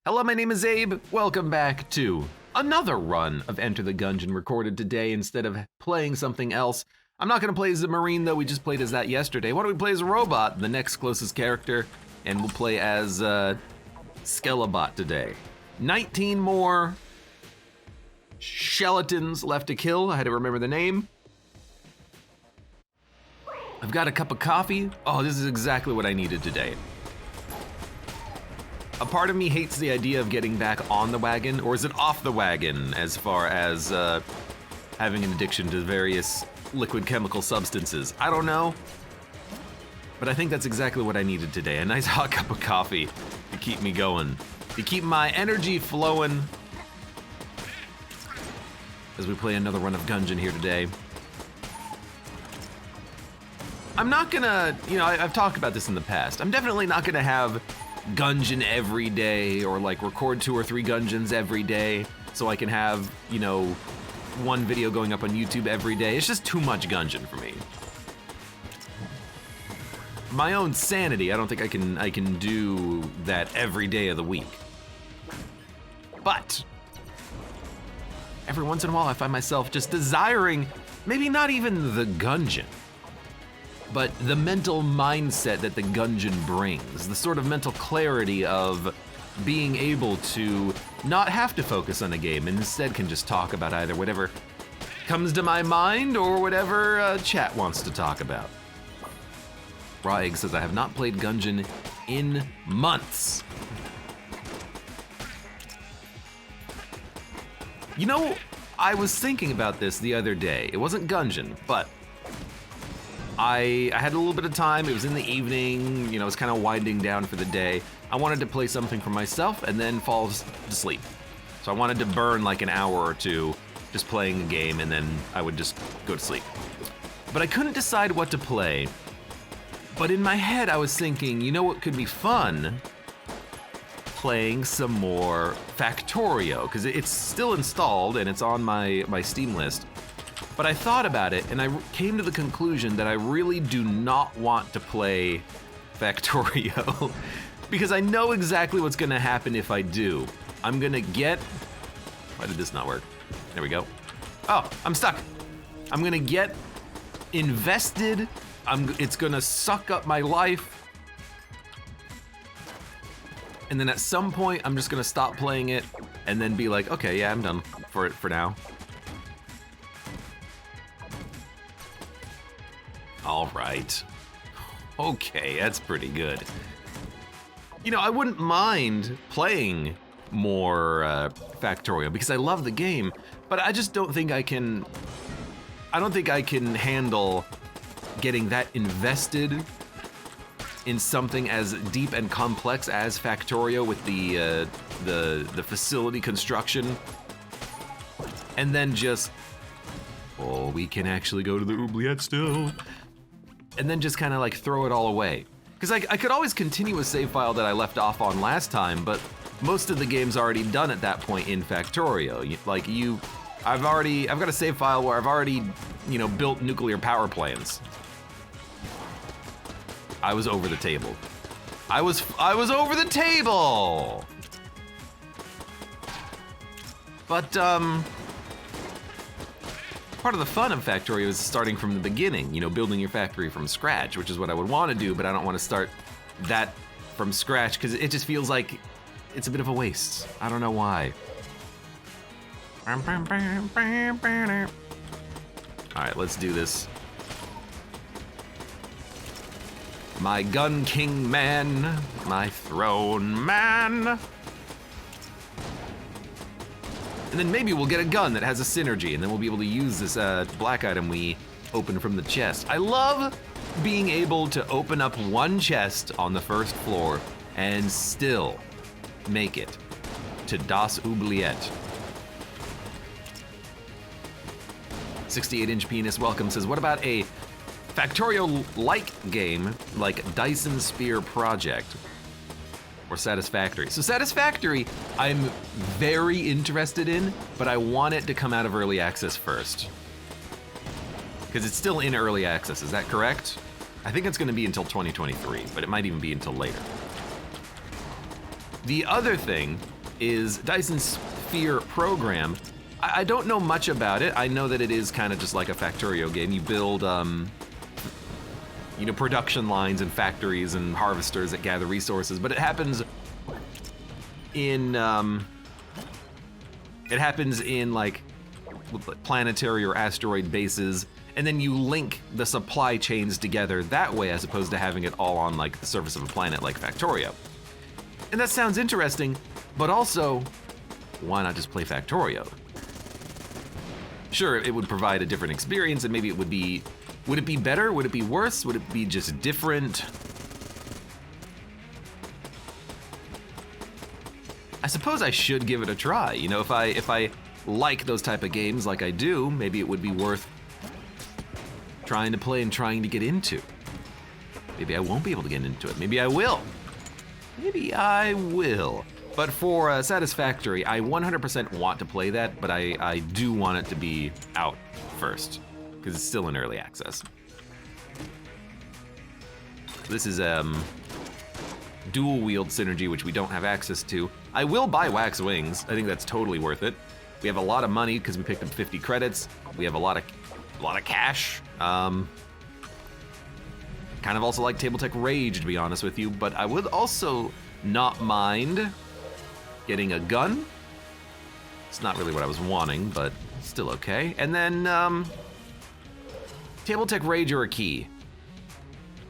Hello, my name is Abe. Welcome back to another run of Enter the Gungeon recorded today instead of playing something else. I'm not going to play as a Marine, though. We just played as that yesterday. Why don't we play as a robot, the next closest character, and we'll play as Skelebot today. 19 more skeletons left to kill. I had to remember the name. I've got a cup of coffee. Oh, this is exactly what I needed today. A part of me hates the idea of getting back on the wagon, or is it off the wagon, as far as having an addiction to various liquid chemical substances. I don't know, but I think that's exactly what I needed today. A nice hot cup of coffee to keep me going, to keep my energy flowing as we play another run of Gungeon here today. I'm not gonna, I've talked about this in the past. I'm definitely not gonna have Gungeon every day, or like record 2 or 3 Gungeons every day so I can have, one video going up on YouTube every day. It's just too much Gungeon for me. My own sanity, I don't think I can do that every day of the week. But every once in a while I find myself just desiring, maybe not even the Gungeon, but the mental mindset that the Gungeon brings, the sort of mental clarity of being able to not have to focus on a game and instead can just talk about either whatever comes to my mind or whatever chat wants to talk about. Raw Egg says, I have not played Gungeon in months. I was thinking about this the other day. It wasn't Gungeon, but I had a little bit of time. It was in the evening, it was kind of winding down for the day. I wanted to play something for myself and then fall to sleep. So I wanted to burn like an hour or two just playing a game, and then I would just go to sleep. But I couldn't decide what to play. But in my head, I was thinking, what could be fun? Playing some more Factorio, because it's still installed and it's on my Steam list. But I thought about it, and I came to the conclusion that I really do not want to play Factorio because I know exactly what's gonna happen if I do. I'm gonna get... Why did this not work? There we go. Oh, I'm stuck. I'm gonna get invested. It's gonna suck up my life. And then at some point, I'm just gonna stop playing it and then be like, okay, yeah, I'm done for it for now. All right. Okay, that's pretty good. I wouldn't mind playing more Factorio because I love the game, but I just don't think I can handle getting that invested in something as deep and complex as Factorio with the facility construction, and then just, oh, we can actually go to the oubliette still. And then just kind of like throw it all away. Because I could always continue a save file that I left off on last time, but most of the game's already done at that point in Factorio. I've got a save file where I've already, built nuclear power plants. I was over the table. I was over the table! But, part of the fun of Factorio is starting from the beginning, building your factory from scratch, which is what I would want to do, but I don't want to start that from scratch because it just feels like it's a bit of a waste. I don't know why. All right, let's do this. My Gun King man, my throne man. And then maybe we'll get a gun that has a synergy, and then we'll be able to use this black item we opened from the chest. I love being able to open up one chest on the first floor and still make it to Das Oubliette. 68-inch penis welcome says, what about a Factorio-like game like Dyson Sphere Project? Or Satisfactory. So Satisfactory, I'm very interested in, but I want it to come out of early access first. Because it's still in early access, is that correct? I think it's gonna be until 2023, but it might even be until later. The other thing is Dyson Sphere Program. I don't know much about it. I know that it is kind of just like a Factorio game. You build, production lines and factories and harvesters that gather resources, but it happens in, like planetary or asteroid bases, and then you link the supply chains together that way as opposed to having it all on like the surface of a planet like Factorio. And that sounds interesting, but also, why not just play Factorio? Sure, it would provide a different experience, and maybe would it be better? Would it be worse? Would it be just different? I suppose I should give it a try. You know, if I like those type of games like I do, maybe it would be worth trying to play and trying to get into. Maybe I won't be able to get into it. Maybe I will. Maybe I will. But for Satisfactory, I 100% want to play that, but I do want it to be out first, because it's still in early access. This is dual wield synergy, which we don't have access to. I will buy Wax Wings. I think that's totally worth it. We have a lot of money because we picked up 50 credits. We have a lot of cash. Kind of also like Table Tech Rage, to be honest with you, but I would also not mind getting a gun. It's not really what I was wanting, but still okay. And then Table Tech Rage or a key.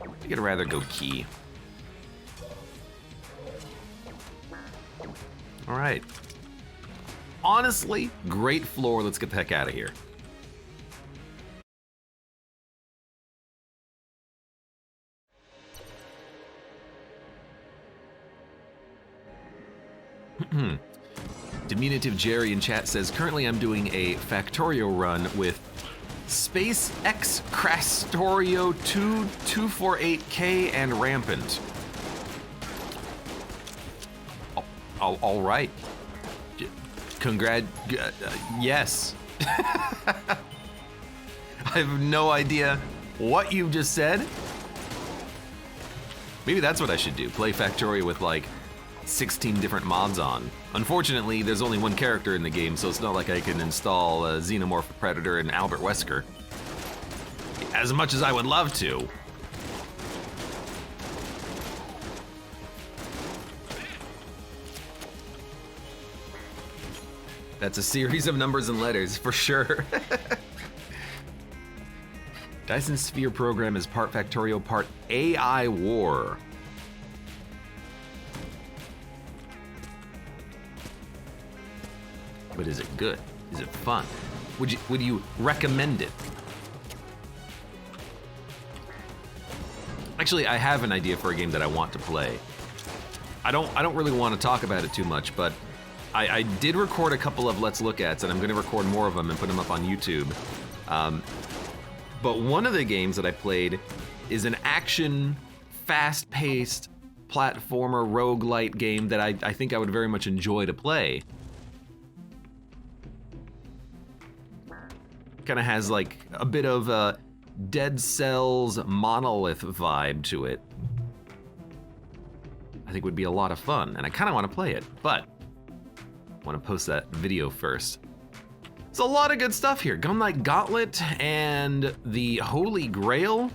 I think I'd rather go key. All right. Honestly, great floor. Let's get the heck out of here. Diminutive Jerry in chat says, currently I'm doing a Factorio run with Space X Crastorio 2248K and Rampant. All right. Yes. I have no idea what you just said. Maybe that's what I should do. Play Factorio with like 16 different mods on. Unfortunately, there's only one character in the game, so it's not like I can install Xenomorph Predator and Albert Wesker. As much as I would love to. That's a series of numbers and letters, for sure. Dyson Sphere Program is part Factorio, part AI War. But is it good? Is it fun? Would you recommend it? Actually, I have an idea for a game that I want to play. I don't really want to talk about it too much, but I did record a couple of Let's Look Ats, and I'm going to record more of them and put them up on YouTube. But one of the games that I played is an action, fast-paced platformer roguelite game that I think I would very much enjoy to play. Kind of has like a bit of a Dead Cells Monolith vibe to it. I think would be a lot of fun, and I kind of want to play it, but I want to post that video first. There's a lot of good stuff here. Gunlight Gauntlet and the Holy Grail.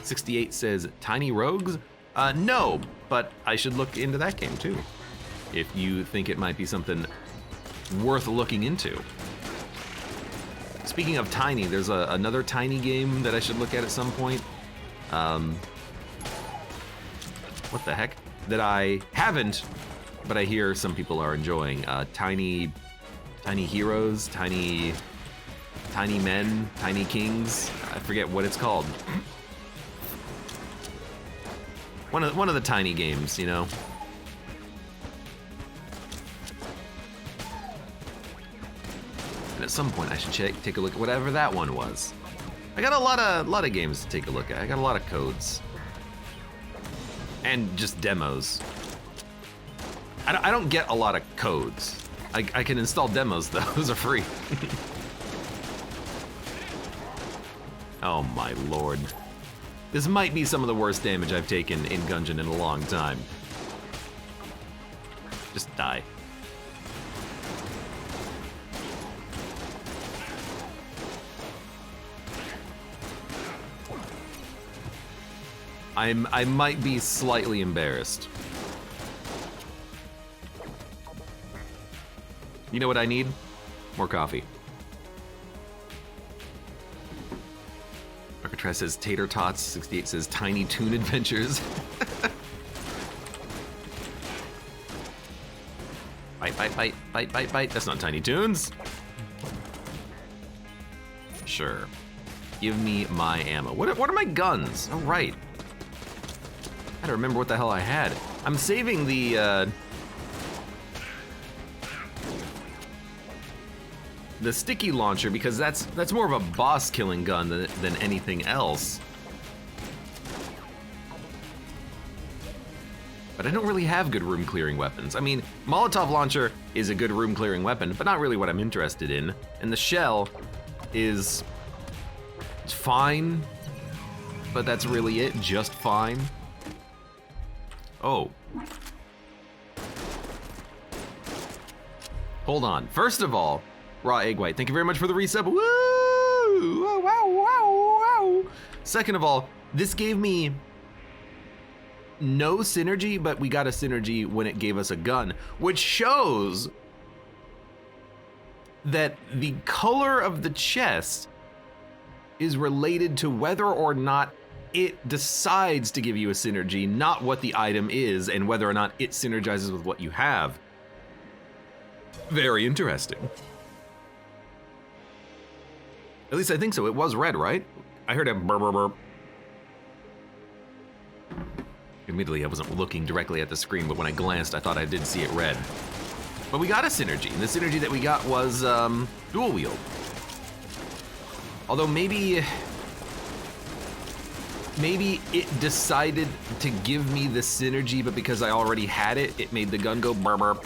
68 says Tiny Rogues. No, but I should look into that game too, if you think it might be something worth looking into. Speaking of Tiny, there's another Tiny game that I should look at some point. What the heck? That I haven't, but I hear some people are enjoying. Tiny Heroes, Tiny Men, Tiny Kings. I forget what it's called. One of the Tiny games, you know. And at some point, I should take a look at whatever that one was. I got a lot of games to take a look at. I got a lot of codes and just demos. I don't get a lot of codes. I can install demos though. Those are free. Oh my lord. This might be some of the worst damage I've taken in Gungeon in a long time. Just die. I might be slightly embarrassed. You know what I need? More coffee. Arcatraz says tater tots. 68 says Tiny Toon Adventures. Bite, bite, bite, bite, bite, bite. That's not Tiny Toons. Sure. Give me my ammo. What are my guns? Oh, right. I don't remember what the hell I had. I'm saving the sticky launcher because that's more of a boss killing gun than anything else. But I don't really have good room clearing weapons. I mean, Molotov launcher is a good room clearing weapon, but not really what I'm interested in. And the shell is fine, but that's really it, just fine. Oh. Hold on. First of all, Raw Egg White, thank you very much for the resub. Woo! Wow, wow, wow, wow. Second of all, this gave me no synergy, but we got a synergy when it gave us a gun, which shows that the color of the chest is related to whether or not it decides to give you a synergy, not what the item is and whether or not it synergizes with what you have. Very interesting. At least I think so. It was red, right? I heard a burp, burp, burp. Admittedly, I wasn't looking directly at the screen, but when I glanced, I thought I did see it red. But we got a synergy, and the synergy that we got was dual wield. Although maybe it decided to give me the synergy, but because I already had it, it made the gun go burp burp.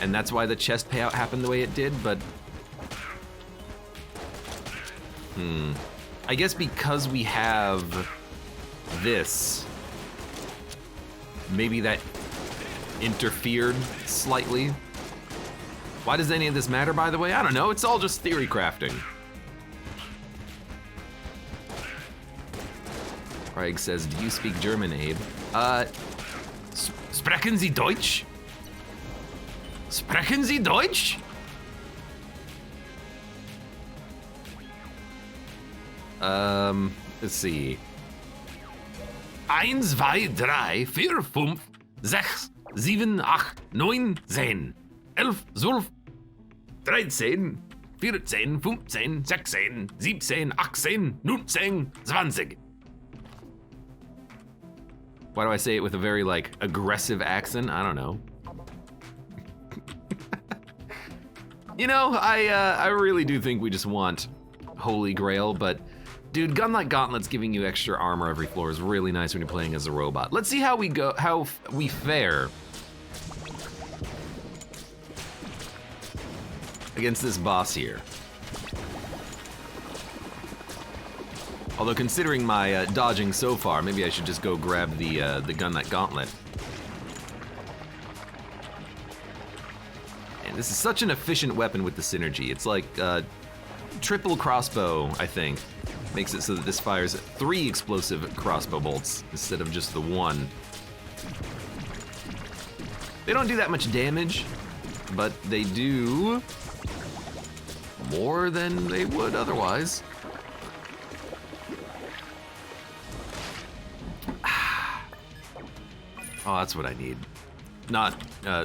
And that's why the chest payout happened the way it did, but... I guess because we have this, maybe that interfered slightly. Why does any of this matter, by the way? I don't know, it's all just theory crafting. Craig says, do you speak German, Abe? Sprechen Sie Deutsch? Sprechen Sie Deutsch? Let's see. 1, 2, 3, 4, 5, 6, 7, 8, 9, 10, 11, 12, 13, 14, 15, 16, 17, 18, 19, 20. Why do I say it with a very, like, aggressive accent? I don't know. You know, I really do think we just want Holy Grail, but dude, Gunlight Gauntlet's giving you extra armor every floor is really nice when you're playing as a robot. Let's see how we fare against this boss here. Although considering my dodging so far, maybe I should just go grab the Gunlight Gauntlet. And this is such an efficient weapon with the synergy. It's like triple crossbow, I think. Makes it so that this fires 3 explosive crossbow bolts instead of just the 1. They don't do that much damage, but they do more than they would otherwise. Oh, that's what I need. Not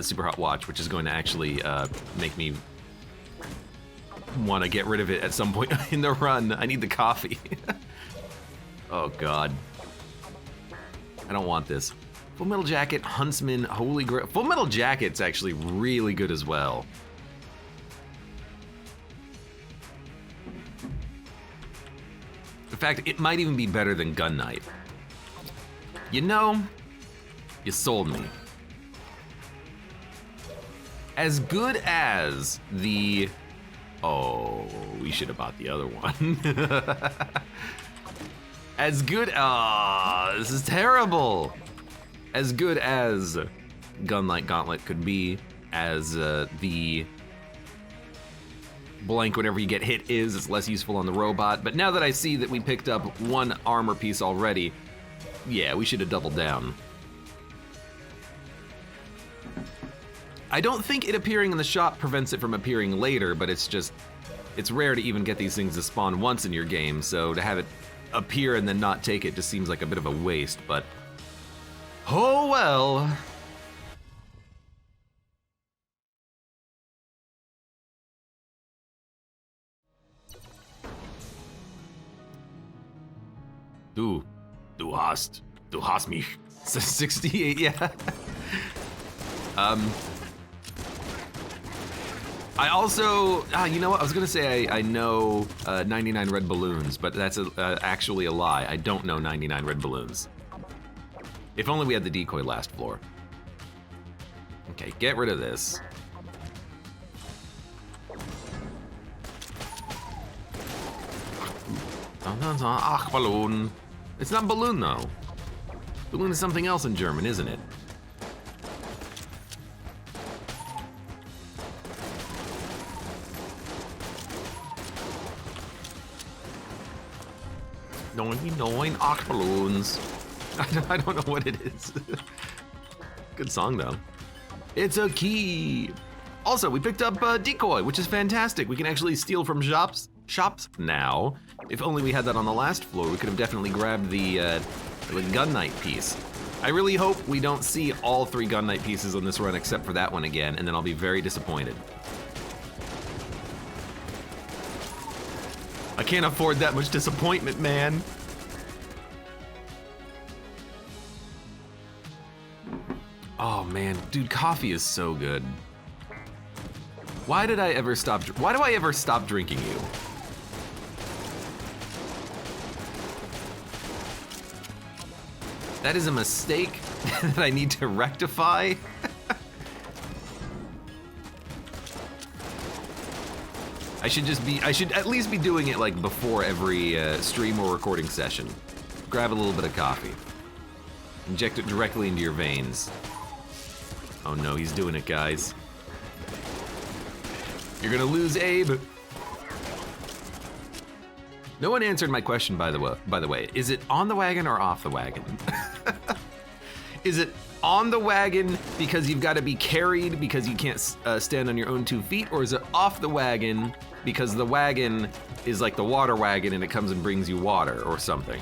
Super Hot Watch, which is going to actually make me want to get rid of it at some point in the run. I need the coffee. Oh God. I don't want this. Full Metal Jacket, Huntsman, Holy Grail. Full Metal Jacket's actually really good as well. In fact, it might even be better than Gun Knight. You know, you sold me. As good as the... Oh, we should have bought the other one. As good... Oh, this is terrible. As good as gun-like gauntlet could be, as the blank whenever you get hit is. It's less useful on the robot. But now that I see that we picked up one armor piece already, yeah, we should have doubled down. I don't think it appearing in the shop prevents it from appearing later, but it's rare to even get these things to spawn once in your game, so to have it appear and then not take it just seems like a bit of a waste, but oh well. Du hast mich. 68, yeah. I also, you know what? I was gonna say I know 99 red balloons, but that's actually a lie. I don't know 99 red balloons. If only we had the decoy last floor. Okay, get rid of this. Ach, Balloon. It's not balloon though. Balloon is something else in German, isn't it? Nine, ach, balloons. I don't know what it is. Good song though. It's a key. Also, we picked up decoy, which is fantastic. We can actually steal from shops now. If only we had that on the last floor, we could have definitely grabbed the gun knight piece. I really hope we don't see all 3 gun knight pieces on this run except for that one again, and then I'll be very disappointed. I can't afford that much disappointment, man. Oh man, dude, coffee is so good. Why do I ever stop drinking you? That is a mistake that I need to rectify. I should at least be doing it like before every stream or recording session. Grab a little bit of coffee. Inject it directly into your veins. Oh no, he's doing it, guys. You're gonna lose, Abe. No one answered my question, by the way. Is it on the wagon or off the wagon? Is it on the wagon because you've got to be carried because you can't stand on your own 2 feet, or is it off the wagon because the wagon is like the water wagon and it comes and brings you water or something?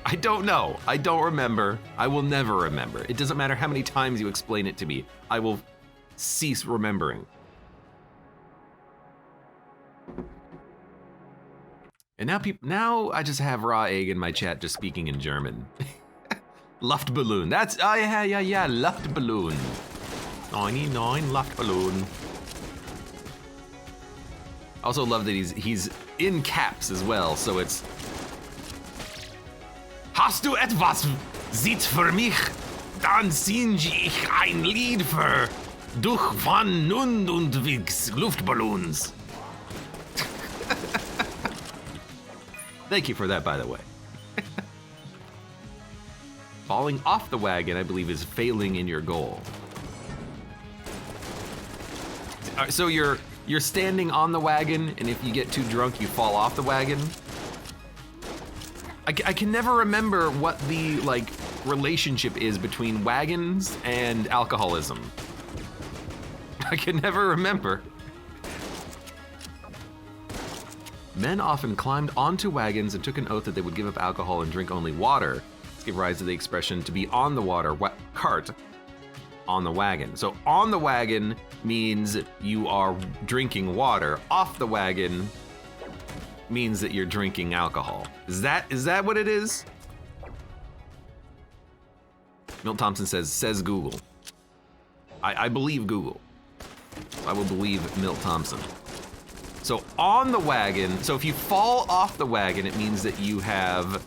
I don't know. I don't remember. I will never remember. It doesn't matter how many times you explain it to me. I will cease remembering. And now I just have raw egg in my chat just speaking in German. Luftballon. That's yeah, Luftballon. 99 Luftballon. Also love that he's in caps as well, so it's Hast du etwas Zeit für mich? Dann singe ich ein Lied für durch Van Nundundwigs Luftballons. Thank you for that, by the way. Falling off the wagon, I believe, is failing in your goal. So you're standing on the wagon, and if you get too drunk, you fall off the wagon. I can never remember what the relationship is between wagons and alcoholism. I can never remember. Men often climbed onto wagons and took an oath that they would give up alcohol and drink only water. This gave rise to the expression to be on the water cart on the wagon. So on the wagon means you are drinking water. Off the wagon means that you're drinking alcohol. Is that what it is? Milt Thompson says Google. I believe Google. I will believe Milt Thompson. So on the wagon, so if you fall off the wagon, it means that you have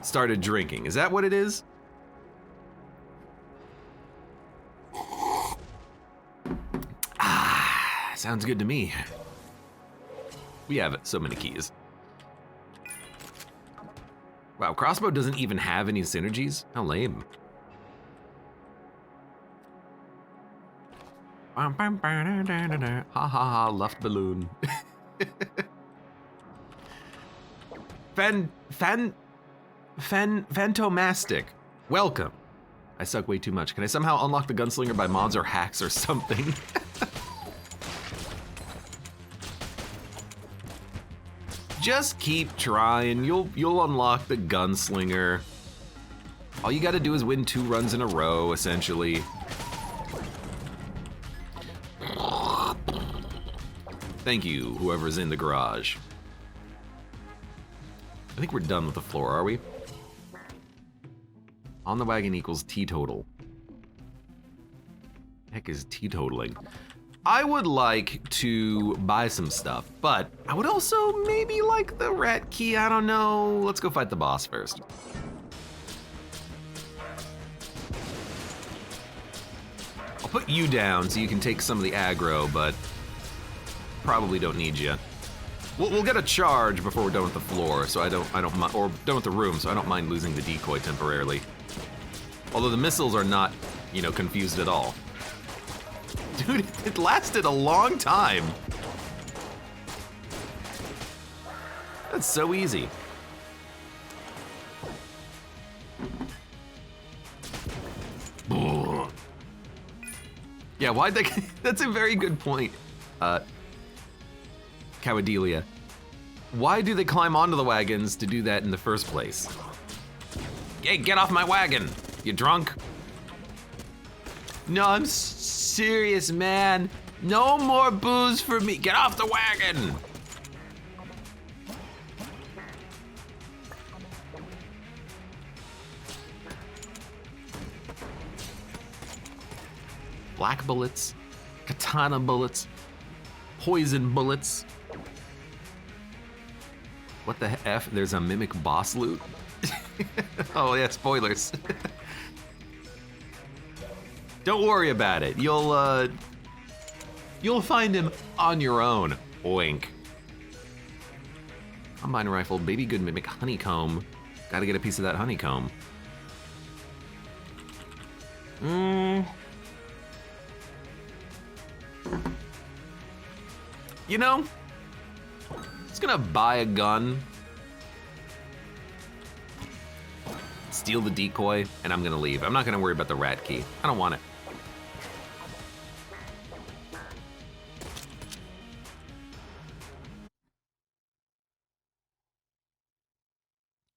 started drinking. Is that what it is? Ah, sounds good to me. We have so many keys. Wow, crossbow doesn't even have any synergies? How lame. Ha ha ha, Luftballon. Phantomastic. Welcome. I suck way too much. Can I somehow unlock the gunslinger by mods or hacks or something? Just keep trying. You'll unlock the gunslinger. All you gotta do is win 2 runs in a row, essentially. Thank you, whoever's in the garage. I think we're done with the floor, are we? On the wagon equals teetotal. Heck is teetotaling? I would like to buy some stuff, but I would also maybe like the rat key, I don't know. Let's go fight the boss first. I'll put you down so you can take some of the aggro, but probably don't need you. We'll get a charge before we're done with the floor, so I don't mind, or done with the room, so I don't mind losing the decoy temporarily. Although the missiles are not, you know, confused at all. Dude, it lasted a long time. That's so easy. Yeah, why'd they... That's a very good point, Cowadelia. Why do they climb onto the wagons to do that in the first place? Hey, get off my wagon! You drunk? No, I'm serious, man. No more booze for me. Get off the wagon! Black bullets, katana bullets, poison bullets. What the F? There's a mimic boss loot? Oh yeah, spoilers. Don't worry about it. You'll find him on your own. Oink. Combine rifle, baby good mimic, honeycomb. Gotta get a piece of that honeycomb. You know, I'm just gonna buy a gun, steal the decoy, and I'm gonna leave. I'm not gonna worry about the rat key. I don't want it.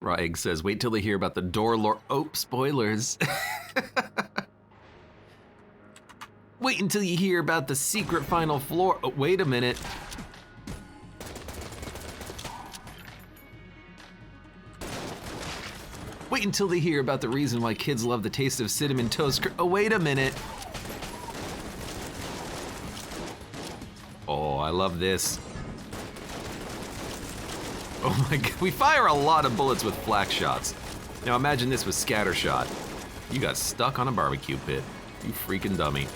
Raw Egg says, wait till they hear about the door lore. Oh, spoilers. Wait until you hear about the secret final floor. Oh, wait a minute. Wait until they hear about the reason why kids love the taste of cinnamon toast. Oh, wait a minute. Oh, I love this. Oh my God, we fire a lot of bullets with flak shots. Now imagine this with scatter shot. You got stuck on a barbecue pit. You freaking dummy.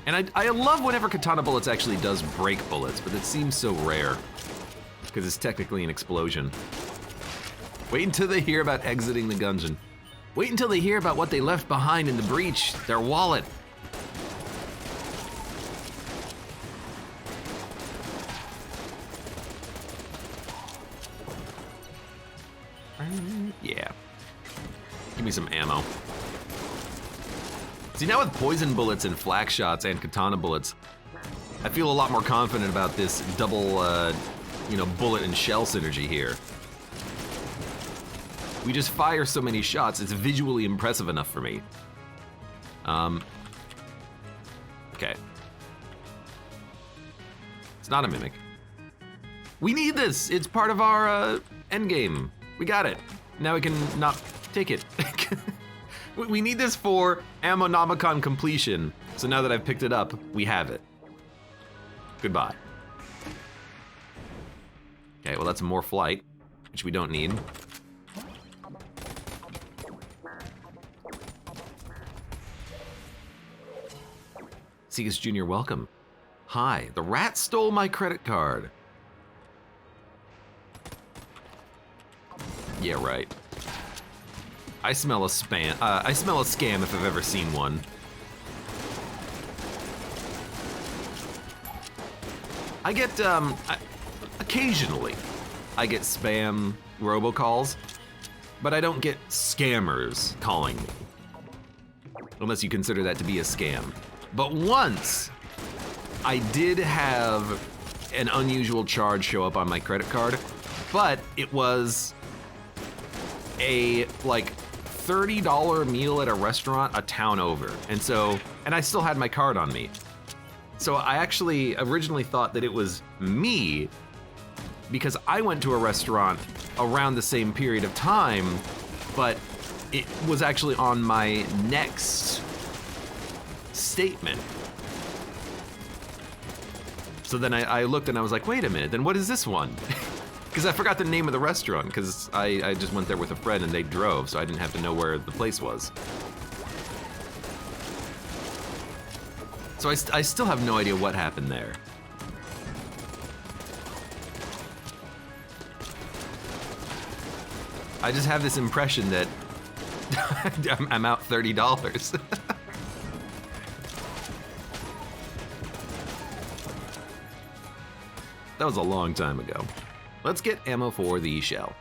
And I love whenever katana bullets actually does break bullets, but it seems so rare. Because it's technically an explosion. Wait until they hear about exiting the Gungeon. Wait until they hear about what they left behind in the breach, their wallet. Yeah. Give me some ammo. See, now with poison bullets and flak shots and katana bullets, I feel a lot more confident about this double, you know, bullet and shell synergy here. We just fire so many shots, it's visually impressive enough for me. Okay. It's not a mimic. We need this! It's part of our, endgame. We got it. Now we can not take it. We need this for Ammonomicon completion. So now that I've picked it up, we have it. Goodbye. Okay, well that's more flight, which we don't need. Segas Jr., welcome. Hi, the rat stole my credit card. Yeah, right. I smell a spam. I smell a scam if I've ever seen one. I get, occasionally, I get spam robocalls, but I don't get scammers calling me. Unless you consider that to be a scam. But once, I did have an unusual charge show up on my credit card, but it was a, like, $30 meal at a restaurant a town over. And I still had my card on me. So I actually originally thought that it was me because I went to a restaurant around the same period of time, but it was actually on my next statement. So then I looked and I was like, wait a minute, then what is this one? Because I forgot the name of the restaurant because I just went there with a friend and they drove, so I didn't have to know where the place was. So I still have no idea what happened there. I just have this impression that I'm out $30. That was a long time ago. Let's get ammo for the shell.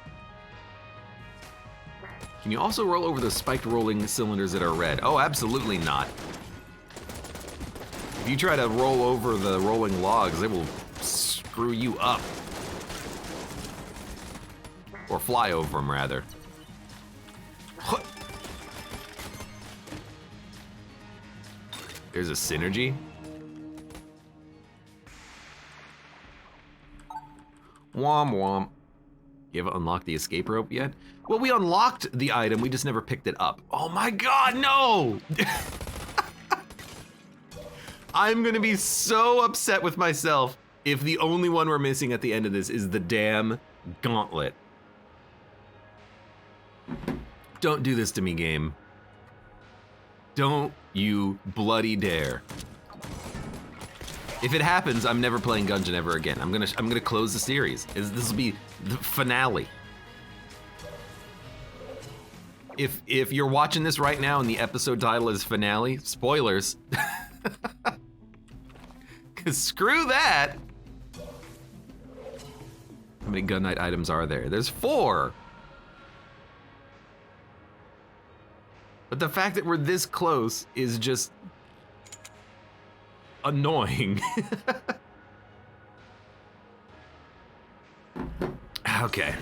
Can you also roll over the spiked rolling cylinders that are red? Oh, absolutely not. If you try to roll over the rolling logs, they will screw you up. Or fly over them, rather. There's a synergy. Womp womp. You haven't unlocked the escape rope yet? Well, we unlocked the item, we just never picked it up. Oh my god, no! I'm gonna be so upset with myself if the only one we're missing at the end of this is the damn gauntlet. Don't do this to me, game. Don't you bloody dare. If it happens, I'm never playing Gungeon ever again. I'm gonna close the series. This will be the finale. If you're watching this right now and the episode title is finale, spoilers. Cause screw that. How many gun night items are there? There's 4. But the fact that we're this close is just annoying. Okay.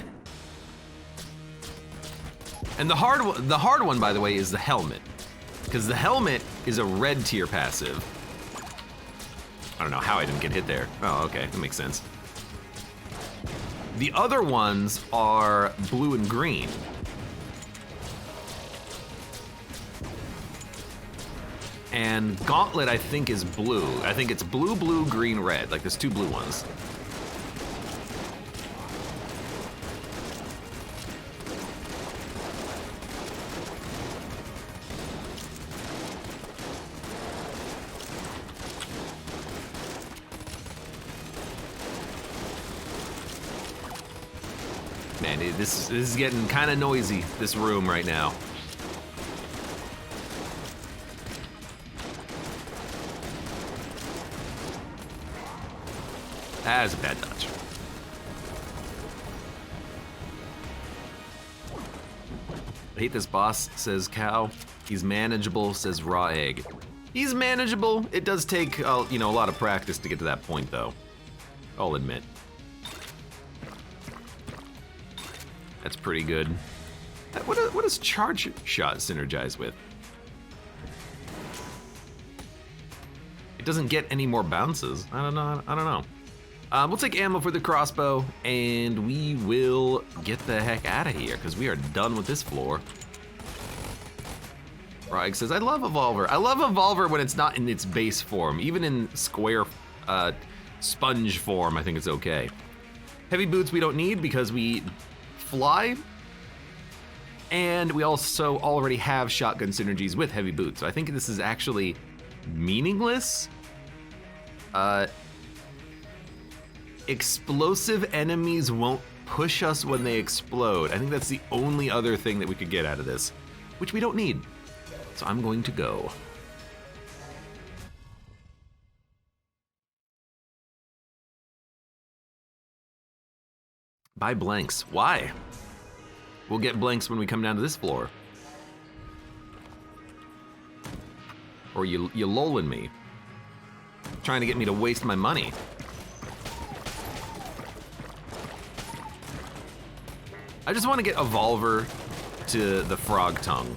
And the hard one, by the way, is the helmet. Because the helmet is a red tier passive. I don't know how I didn't get hit there. Oh, okay, that makes sense. The other ones are blue and green. And Gauntlet, I think, is blue. I think it's blue, blue, green, red. Like, there's 2 blue ones. Man, this is getting kind of noisy, this room right now. That is a bad dodge. I hate this boss, says Cow. He's manageable, says Raw Egg. He's manageable. It does take, you know, a lot of practice to get to that point, though. I'll admit. That's pretty good. What does Charge Shot synergize with? It doesn't get any more bounces. I don't know. We'll take ammo for the crossbow, and we will get the heck out of here, because we are done with this floor. Rag says, I love Evolver. I love Evolver when it's not in its base form. Even in square sponge form, I think it's okay. Heavy boots we don't need because we fly, and we also already have shotgun synergies with heavy boots. So I think this is actually meaningless. Explosive enemies won't push us when they explode. I think that's the only other thing that we could get out of this. which we don't need. So I'm going to go. Buy blanks. Why? We'll get blanks when we come down to this floor. Or you lolling me. Trying to get me to waste my money. I just want to get Evolver to the frog tongue.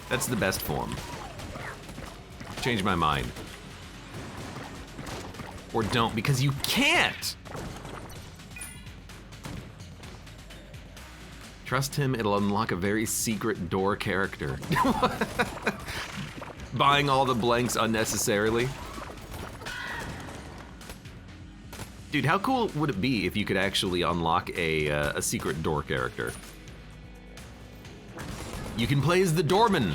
That's the best form. Change my mind. Or don't, because you can't! Trust him, it'll unlock a very secret door character. Buying all the blanks unnecessarily. Dude, how cool would it be if you could actually unlock a secret door character? You can play as the doorman.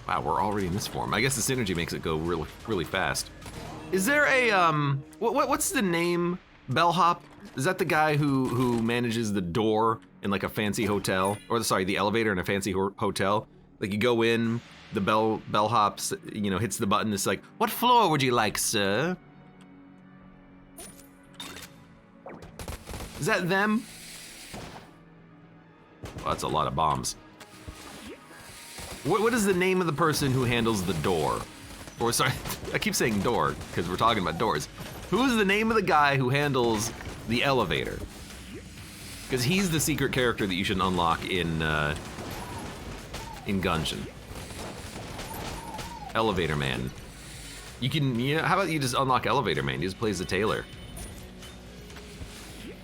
Wow, we're already in this form. I guess the synergy makes it go really, really fast. Is there a, what's the name? Bellhop? Is that the guy who manages the door in like a fancy hotel? Or sorry, the elevator in a fancy hotel? Like you go in, the bellhop, you know, hits the button, it's like, what floor would you like, sir? Is that them? Oh, that's a lot of bombs. What is the name of the person who handles the door? Or sorry, I keep saying door, because we're talking about doors. Who is the name of the guy who handles the elevator? Because he's the secret character that you should unlock in Gungeon. Elevator Man. You can, you know, how about you just unlock Elevator Man? He just plays the tailor.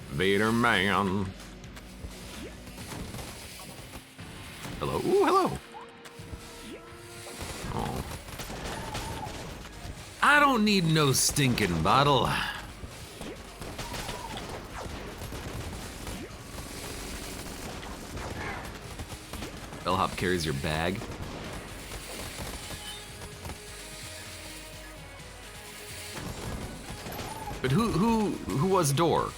Vader Man. Hello, ooh, hello. Oh. I don't need no stinking bottle. Bellhop carries your bag. But who was door?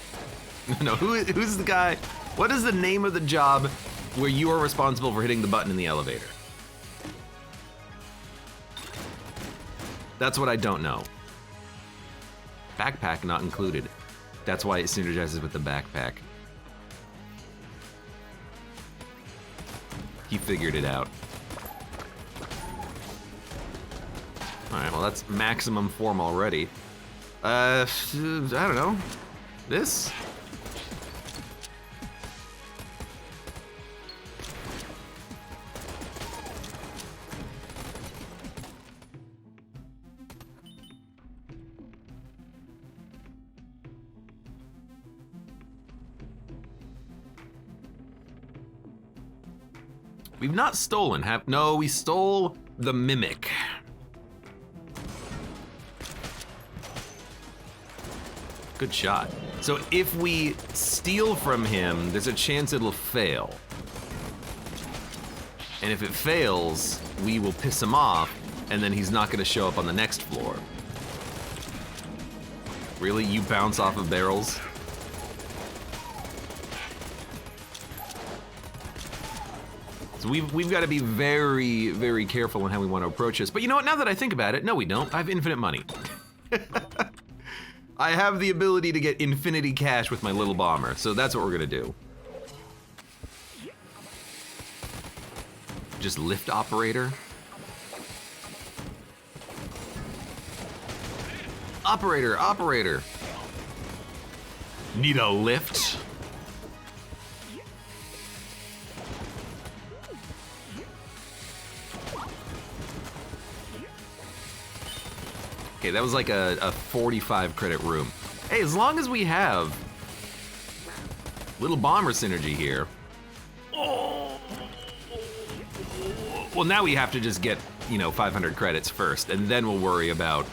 No, who's the guy? What is the name of the job where you are responsible for hitting the button in the elevator? That's what I don't know. Backpack not included. That's why it synergizes with the backpack. He figured it out. Alright, well that's maximum form already. I don't know. This? We've not stolen, no, we stole the Mimic. Good shot. So if we steal from him, there's a chance it'll fail. And if it fails, we will piss him off, and then he's not gonna show up on the next floor. Really? You bounce off of barrels? So we've got to be very, very careful in how we want to approach this. But you know what, now that I think about it, no we don't. I have infinite money. I have the ability to get infinity cash with my little bomber, so that's what we're gonna do. Just lift operator. Operator, operator. Need a lift? Okay, that was like a 45 credit room. Hey, as long as we have little bomber synergy here. Oh. Well, now we have to just get, you know, 500 credits first, and then we'll worry about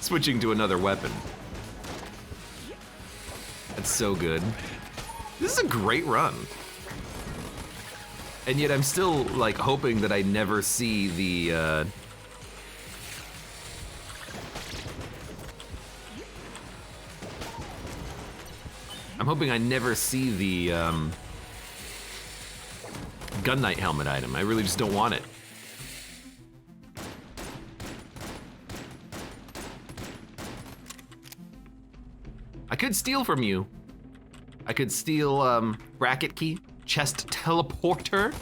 switching to another weapon. That's so good. This is a great run. And yet I'm still, like, hoping that I never see the, I'm hoping I never see the Gun Knight helmet item. I really just don't want it. I could steal from you. I could steal bracket key, chest teleporter.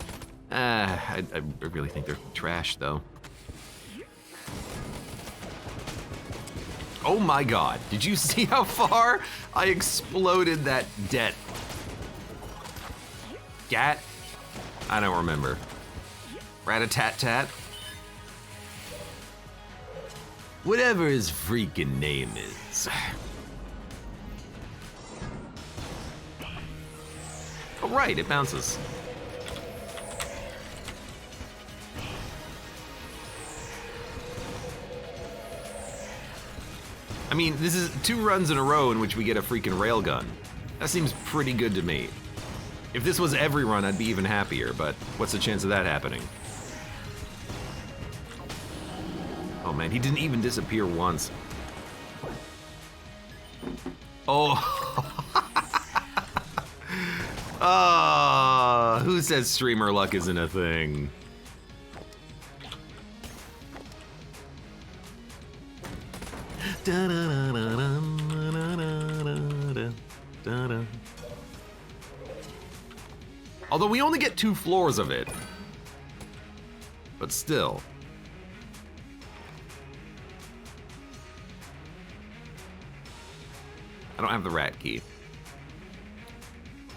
I really think they're trash though. Oh my god, did you see how far I exploded that det? Gat? I don't remember. Rat-a-tat-tat? Whatever his freaking name is. Oh right, it bounces. I mean, this is 2 runs in a row in which we get a freaking railgun. That seems pretty good to me. If this was every run, I'd be even happier, but what's the chance of that happening? Oh man, he didn't even disappear once. Oh. Who says streamer luck isn't a thing? Although we only get 2 floors of it. But still. I don't have the rat key.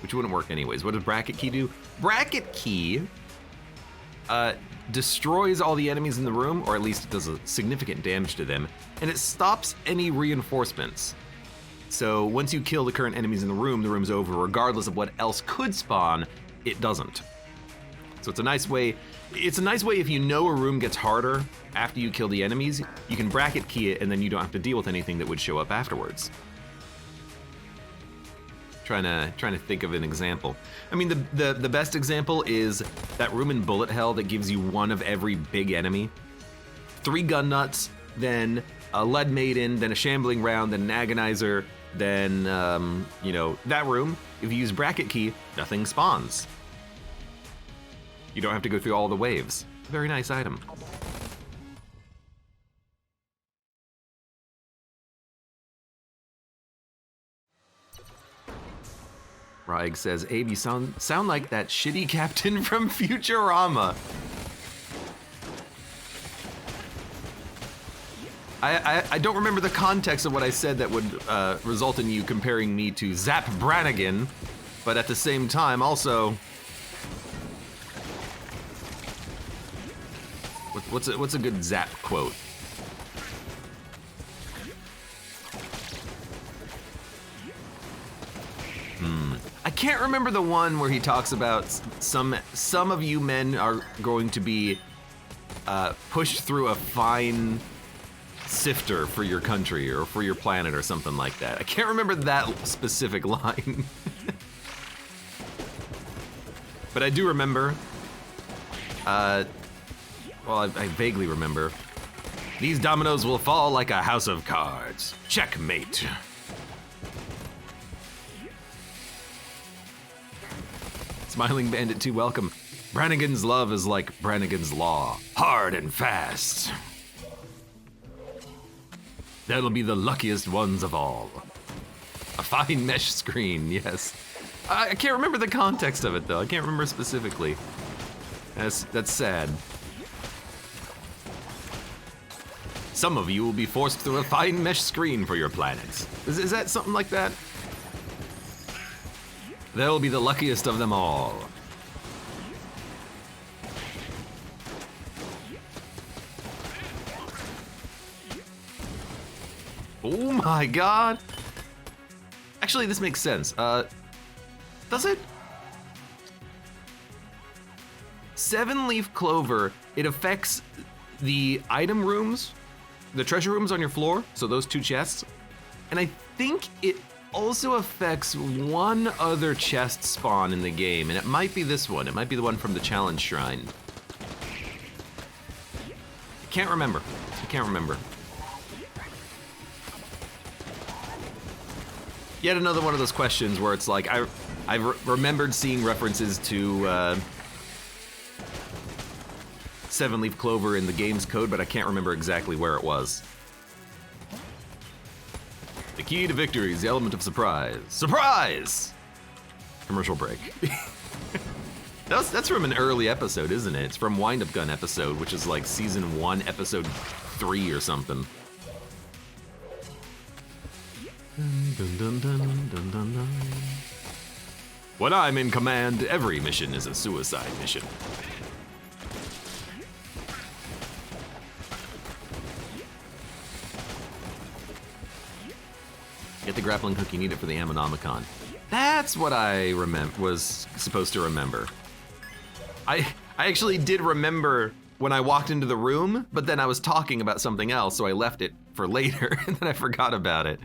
Which wouldn't work anyways. What does bracket key do? Bracket key destroys all the enemies in the room, or at least it does a significant damage to them, and it stops any reinforcements. So once you kill the current enemies in the room's over, regardless of what else could spawn, it doesn't. So it's a nice way if you know a room gets harder after you kill the enemies, you can bracket key it and then you don't have to deal with anything that would show up afterwards. Trying to think of an example. I mean, the best example is that room in Bullet Hell that gives you 1 of every big enemy. 3 gun nuts, then a lead maiden, then a shambling round, then an agonizer, then you know, that room, if you use bracket key, nothing spawns. You don't have to go through all the waves. Very nice item. Raig says, Abe, you sound like that shitty captain from Futurama. I don't remember the context of what I said that would result in you comparing me to Zap Brannigan, but at the same time, also, what's a good Zap quote? I can't remember the one where he talks about some of you men are going to be pushed through a fine sifter for your country or for your planet or something like that. I can't remember that specific line. But I do remember, well, I vaguely remember, these dominoes will fall like a house of cards. Checkmate. Smiling Bandit 2, welcome. Brannigan's love is like Brannigan's law, hard and fast. That'll be the luckiest ones of all. A fine mesh screen, yes. I can't remember the context of it though. I can't remember specifically. That's sad. Some of you will be forced through a fine mesh screen for your planets. Is that something like that? They'll be the luckiest of them all. Oh my god. Actually, this makes sense. Does it? 7-leaf clover, it affects the item rooms, the treasure rooms on your floor, so those 2 chests. And I think it also affects 1 other chest spawn in the game, and it might be this one. It might be the one from the challenge shrine. I can't remember. I can't remember. Yet another one of those questions where it's like, I remembered seeing references to 7-leaf clover in the game's code, but I can't remember exactly where it was. The key to victory is the element of surprise. Surprise! Commercial break. That's from an early episode, isn't it? It's from Wind Up Gun episode, which is like season 1, episode 3 or something. Dun, dun, dun, dun, dun, dun. When I'm in command, every mission is a suicide mission. Get the grappling hook, you need it for the Ammonomicon. That's what I was supposed to remember. I actually did remember when I walked into the room, but then I was talking about something else, so I left it for later, and then I forgot about it.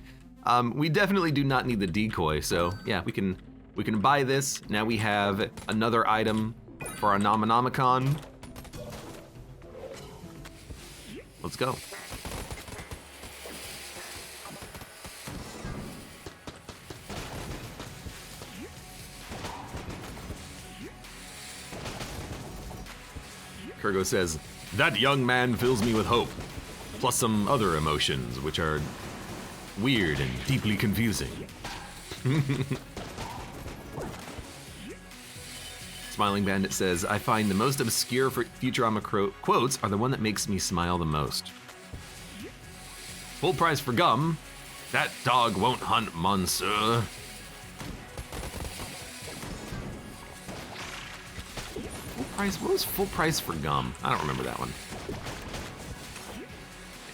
We definitely do not need the decoy, so yeah, we can buy this. Now we have another item for our Ammonomicon. Let's go. Kurgo says, that young man fills me with hope, plus some other emotions, which are weird and deeply confusing. Smiling Bandit says, I find the most obscure Futurama quotes are the one that makes me smile the most. Full price for gum. That dog won't hunt, monsieur. What was full price for gum? I don't remember that one.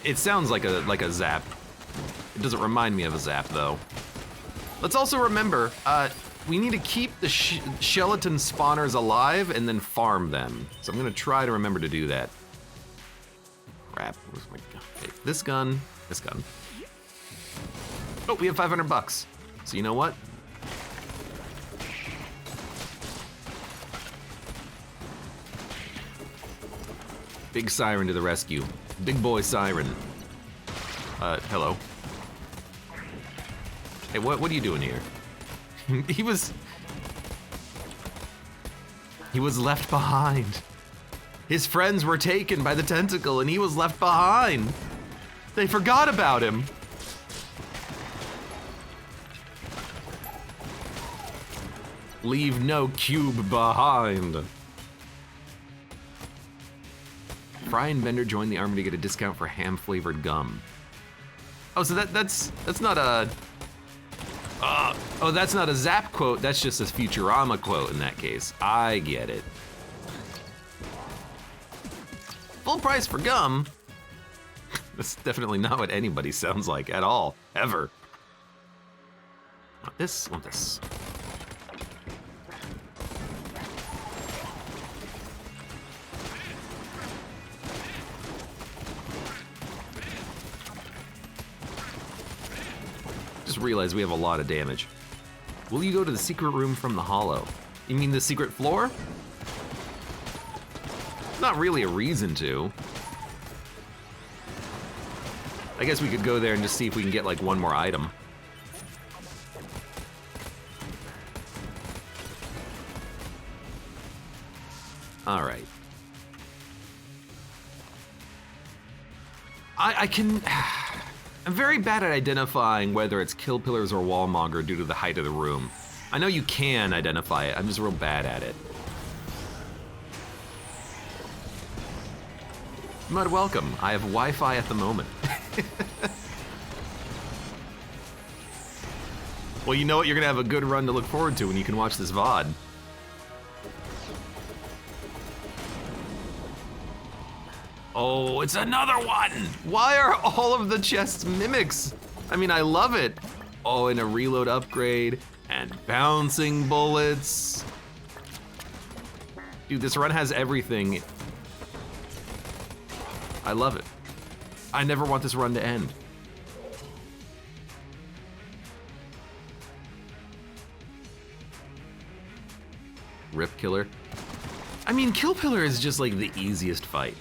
It sounds like a Zap. It doesn't remind me of a Zap though. Let's also remember, we need to keep the skeleton spawners alive and then farm them. So I'm gonna try to remember to do that. Crap, where's my gun? Okay, this gun. Oh, we have $500. So you know what? Big Siren to the rescue. Big boy Siren. Hello. Hey, what are you doing here? He was left behind. His friends were taken by the tentacle and he was left behind. They forgot about him. Leave no cube behind. Fry and Bender joined the army to get a discount for ham-flavored gum. Oh, so that's not a... oh, that's not a Zap quote, that's just a Futurama quote in that case. I get it. Full price for gum? That's definitely not what anybody sounds like at all, ever. Want this, want this. Realize we have a lot of damage. Will you go to the secret room from the hollow? You mean the secret floor? Not really a reason to. I guess we could go there and just see if we can get like one more item. All right. I'm very bad at identifying whether it's kill pillars or wallmonger due to the height of the room. I know you can identify it, I'm just real bad at it. Mud, welcome. I have Wi-Fi at the moment. Well, you know what? You're gonna have a good run to look forward to when you can watch this VOD. Oh, it's another one! Why are all of the chests mimics? I mean, I love it. Oh, and a reload upgrade, and bouncing bullets. Dude, this run has everything. I love it. I never want this run to end. Rip Killer. I mean, Kill Pillar is just like the easiest fight.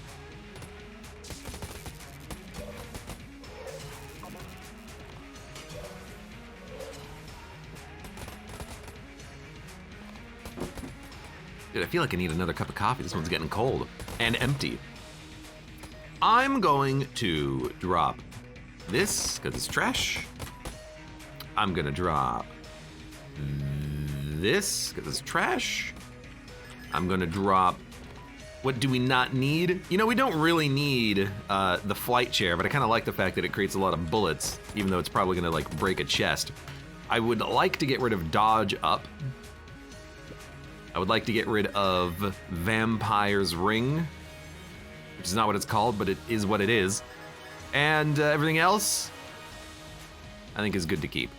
Dude, I feel like I need another cup of coffee. This one's getting cold and empty. I'm going to drop this, because it's trash. I'm gonna drop this, because it's trash. I'm gonna drop, what do we not need? You know, we don't really need the flight chair, but I kind of like the fact that it creates a lot of bullets, even though it's probably gonna like break a chest. I would like to get rid of dodge up. I would like to get rid of Vampire's Ring, which is not what it's called, but it is what it is. And everything else, I think is good to keep.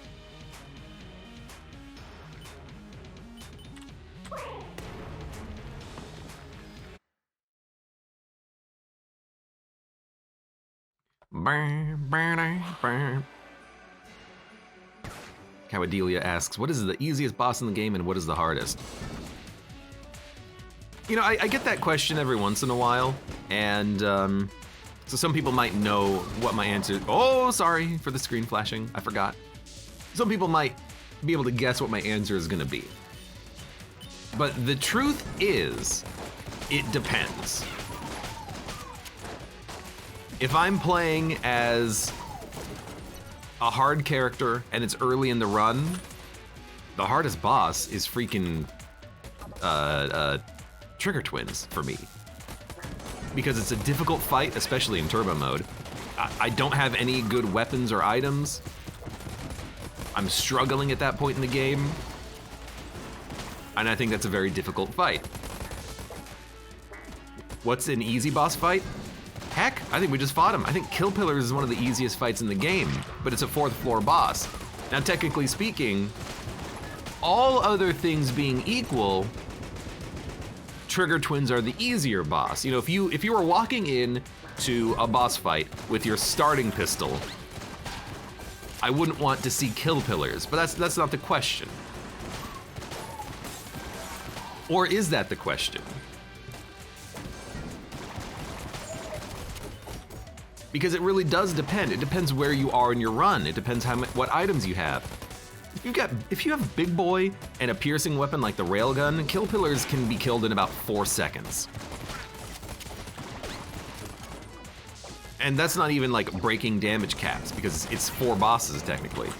Cowadelia asks, what is the easiest boss in the game and what is the hardest? You know, I get that question every once in a while, and so some people might know what my answer, oh, sorry for the screen flashing, I forgot. Some people might be able to guess what my answer is gonna be. But the truth is, it depends. If I'm playing as a hard character and it's early in the run, the hardest boss is freaking Trigger Twins for me. Because it's a difficult fight, especially in turbo mode. I don't have any good weapons or items. I'm struggling at that point in the game. And I think that's a very difficult fight. What's an easy boss fight? Heck, I think we just fought him. I think Kill Pillars is one of the easiest fights in the game, but it's a 4th floor boss. Now, technically speaking, all other things being equal, Trigger Twins are the easier boss. You know, if you were walking in to a boss fight with your starting pistol, I wouldn't want to see Kill Pillars, but that's not the question. Or is that the question? Because it really does depend. It depends where you are in your run. It depends what items you have. If you have Big Boy and a piercing weapon like the railgun, Kill Pillars can be killed in about 4 seconds. And that's not even like breaking damage caps, because it's 4 bosses technically.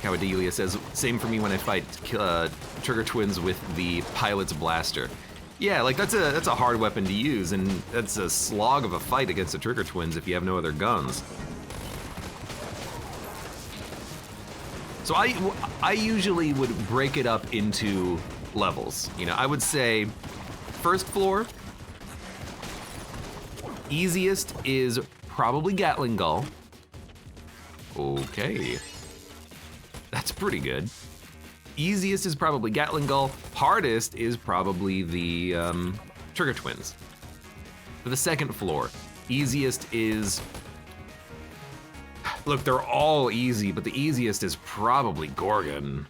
Cowadelia says, same for me when I fight Trigger Twins with the Pilot's Blaster. Yeah, like that's a hard weapon to use, and that's a slog of a fight against the Trigger Twins if you have no other guns. So I usually would break it up into levels. You know, I would say 1st floor, easiest is probably Gatling Gull. Okay. That's pretty good. Easiest is probably Gatling Gull. Hardest is probably the Trigger Twins. For the 2nd floor, easiest is... Look, they're all easy, but the easiest is probably Gorgon.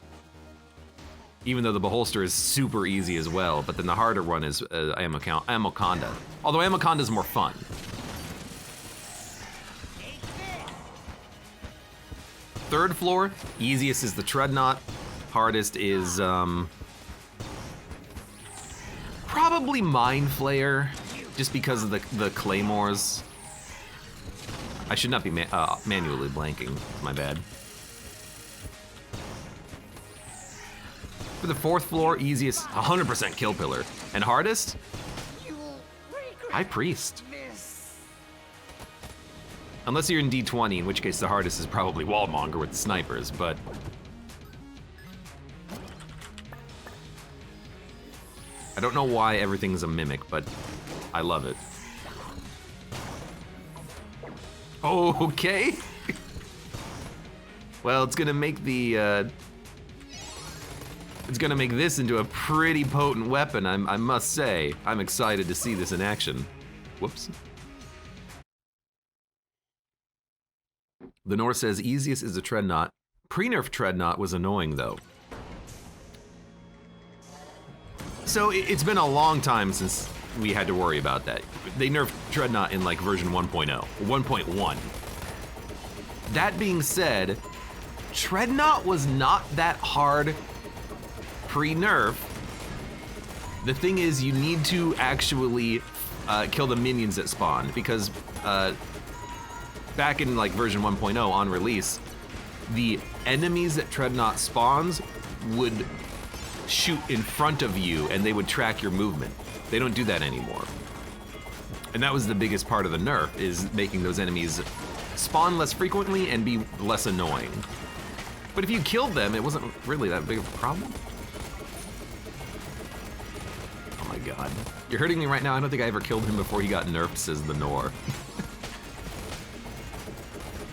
Even though the Beholster is super easy as well, but then the harder one is Amoconda. Although Amoconda is more fun. 3rd floor, easiest is the Treadnought. Hardest is probably Mind Flayer, just because of the claymores. I should not be manually blanking, my bad. For the 4th floor, easiest 100% Kill Pillar, and hardest, High Priest. Unless you're in D20, in which case the hardest is probably Wallmonger with the snipers, but... I don't know why everything's a mimic, but I love it. Okay. Well, it's gonna make the, it's gonna make this into a pretty potent weapon, I must say. I'm excited to see this in action. Whoops. The North says, easiest is a Treadnought. Pre-nerf Treadnought was annoying, though. So it's been a long time since we had to worry about that. They nerfed Dreadnought in like version 1.0, 1.1. That being said, Dreadnought was not that hard pre-nerf. The thing is, you need to actually kill the minions that spawn, because back in like version 1.0 on release, the enemies that Dreadnought spawns would shoot in front of you and they would track your movement. They don't do that anymore. And that was the biggest part of the nerf, is making those enemies spawn less frequently and be less annoying. But if you killed them, it wasn't really that big of a problem. Oh my god. You're hurting me right now. I don't think I ever killed him before he got nerfed, says the Nor.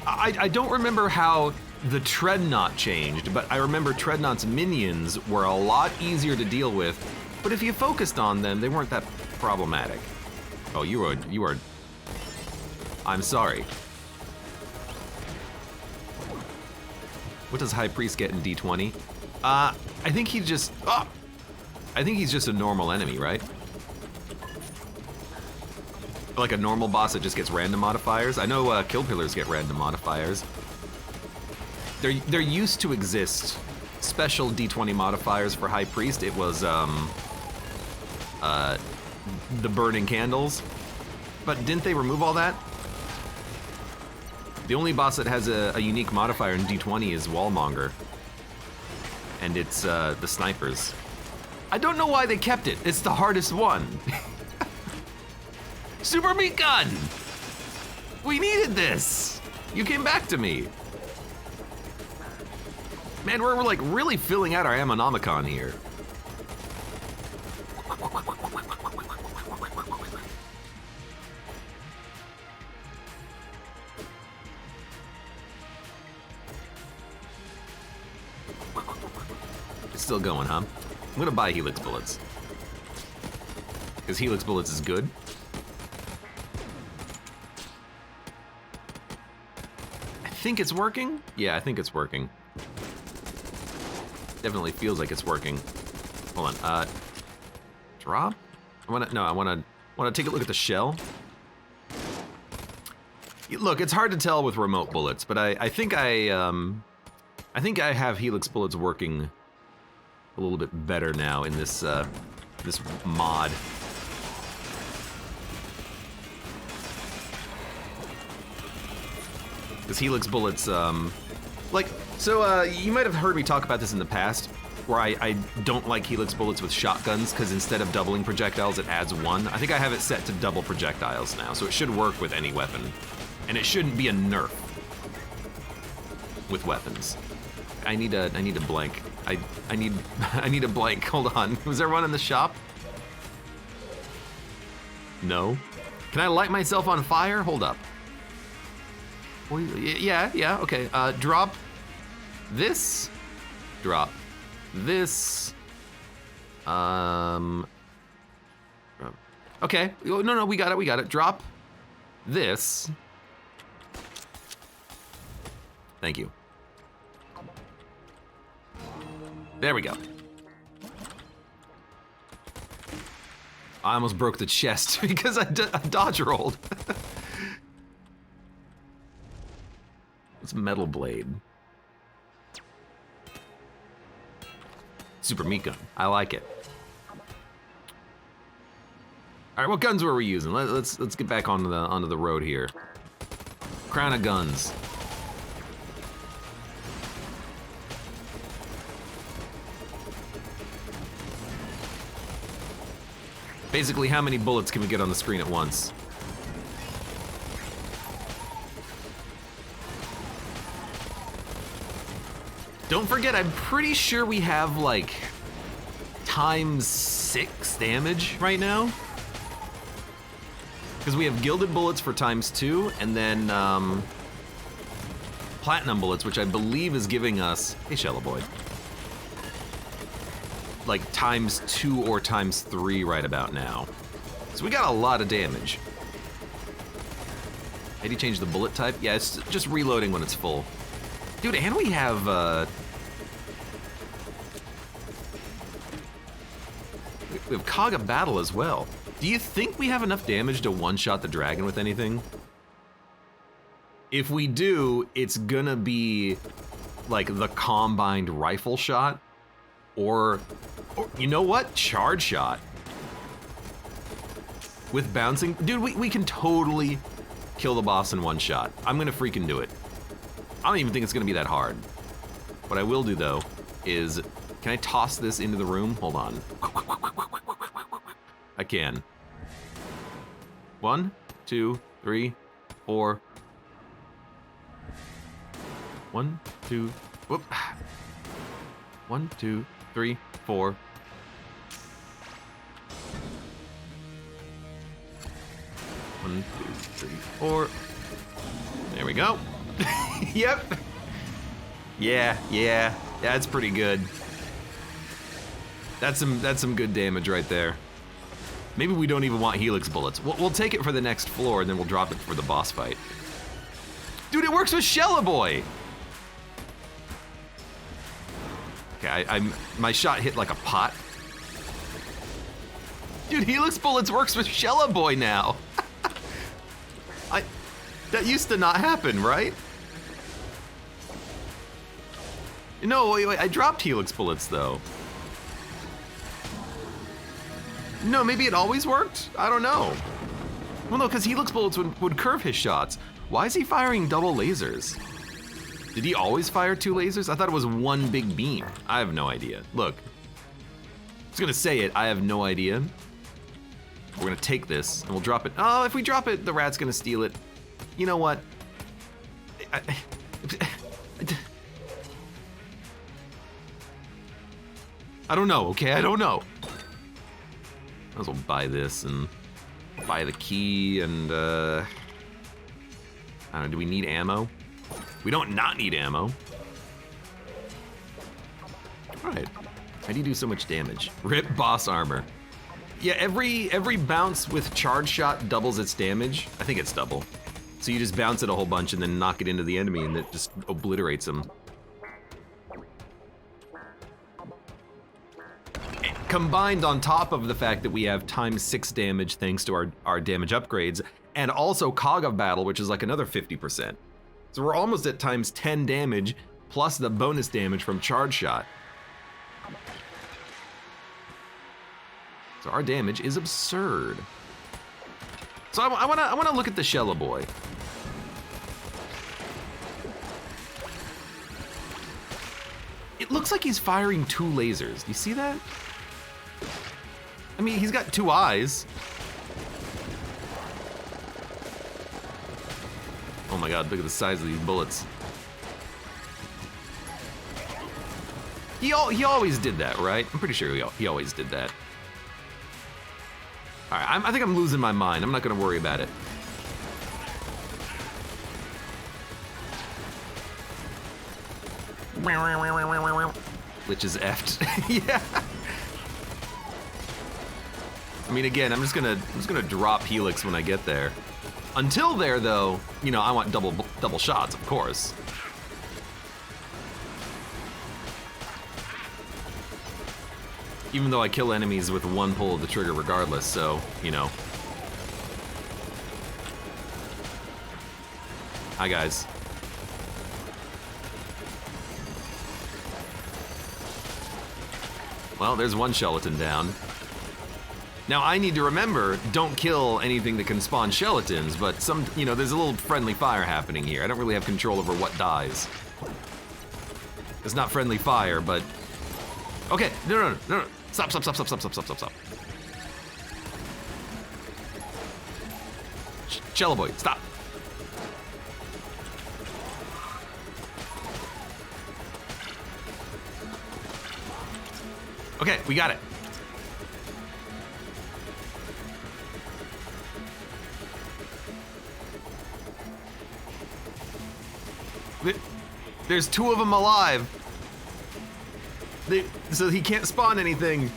I don't remember how the Dreadnought changed, but I remember Dreadnought's minions were a lot easier to deal with, but if you focused on them, they weren't that problematic. Oh, you are... I'm sorry. What does High Priest get in D20? I think he just... Oh! I think he's just a normal enemy, right? Like a normal boss that just gets random modifiers. I know Kill Pillars get random modifiers. There used to exist special D20 modifiers for High Priest. It was the burning candles. But didn't they remove all that? The only boss that has a unique modifier in D20 is Wallmonger. And it's the snipers. I don't know why they kept it. It's the hardest one. Super Meat Gun! We needed this! You came back to me. Man, we're like really filling out our Ammonomicon here. It's still going, huh? I'm gonna buy Helix Bullets. Because Helix Bullets is good. I think it's working? Yeah, I think it's working. Definitely feels like it's working. Hold on, drop? I wanna take a look at the shell. Look, it's hard to tell with remote bullets, but I think I have Helix Bullets working a little bit better now in this this mod. Because Helix Bullets, you might have heard me talk about this in the past, where I don't like Helix Bullets with shotguns, because instead of doubling projectiles, it adds one. I think I have it set to double projectiles now, so it should work with any weapon. And it shouldn't be a nerf with weapons. I need a blank. I need a blank. Hold on. Was everyone in the shop? No. Can I light myself on fire? Hold up. Yeah, okay. Drop this. Drop this. Okay. No, we got it. Drop this. Thank you. There we go. I almost broke the chest because I dodge rolled. It's Metal Blade. Super Meat Gun. I like it. All right, what guns were we using? Let's get back onto the road here. Crown of Guns. Basically, how many bullets can we get on the screen at once? Don't forget, I'm pretty sure we have like ×6 damage right now. Because we have Gilded Bullets for ×2, and then Platinum Bullets, which I believe is giving us, hey Shallow Boy, like ×2 or ×3 right about now. So we got a lot of damage. Did he change the bullet type? Yeah, it's just reloading when it's full. Dude, and we have We have Cog of Battle as well. Do you think we have enough damage to one-shot the dragon with anything? If we do, it's gonna be like the combined rifle shot, or you know what? Charge shot. With bouncing, dude, we can totally kill the boss in one shot. I'm gonna freaking do it. I don't even think it's gonna be that hard. What I will do though is, can I toss this into the room? Hold on. I can. 1, 2, 3, 4. 1, 2, whoop. 1, 2, 3, 4. 1, 2, 3, 4. There we go. Yep. Yeah, that's pretty good. That's some good damage right there. Maybe we don't even want Helix bullets. We'll take it for the next floor, and then we'll drop it for the boss fight. Dude, it works with Shellaboy! Okay, my shot hit like a pot. Dude, Helix bullets works with Shellaboy now. That used to not happen, right? No, wait, I dropped Helix bullets though. No, maybe it always worked? I don't know. Well, no, because Helix bullets would curve his shots. Why is he firing double lasers? Did he always fire 2 lasers? I thought it was 1 big beam. I have no idea. Look, I was gonna say it, I have no idea. We're gonna take this and we'll drop it. Oh, if we drop it, the rat's gonna steal it. You know what? I don't know, okay? I don't know. Might as well buy this and buy the key and, I don't know, do we need ammo? We don't not need ammo. All right, how do you do so much damage? Rip boss armor. Yeah, every bounce with charge shot doubles its damage. I think it's double. So you just bounce it a whole bunch and then knock it into the enemy and it just obliterates them. Combined on top of the fact that we have ×6 damage thanks to our damage upgrades, and also Cog of Battle, which is like another 50%. So we're almost at ×10 damage, plus the bonus damage from charge shot. So our damage is absurd. So I wanna look at the Shellaboy. It looks like he's firing 2 lasers. Do you see that? I mean, he's got 2 eyes. Oh my god, look at the size of these bullets. He always did that, right? I'm pretty sure he always did that. All right, I think I'm losing my mind. I'm not gonna worry about it. Which is effed. Yeah. I mean, again, I'm just gonna drop Helix when I get there. Until there, though, you know, I want double shots, of course. Even though I kill enemies with 1 pull of the trigger regardless, so, you know. Hi, guys. Well, there's 1 skeleton down. Now, I need to remember, don't kill anything that can spawn skeletons, but you know, there's a little friendly fire happening here. I don't really have control over what dies. It's not friendly fire, but... Okay, no. Stop. Shellaboy, stop. Okay, we got it. There's 2 of them alive. So he can't spawn anything.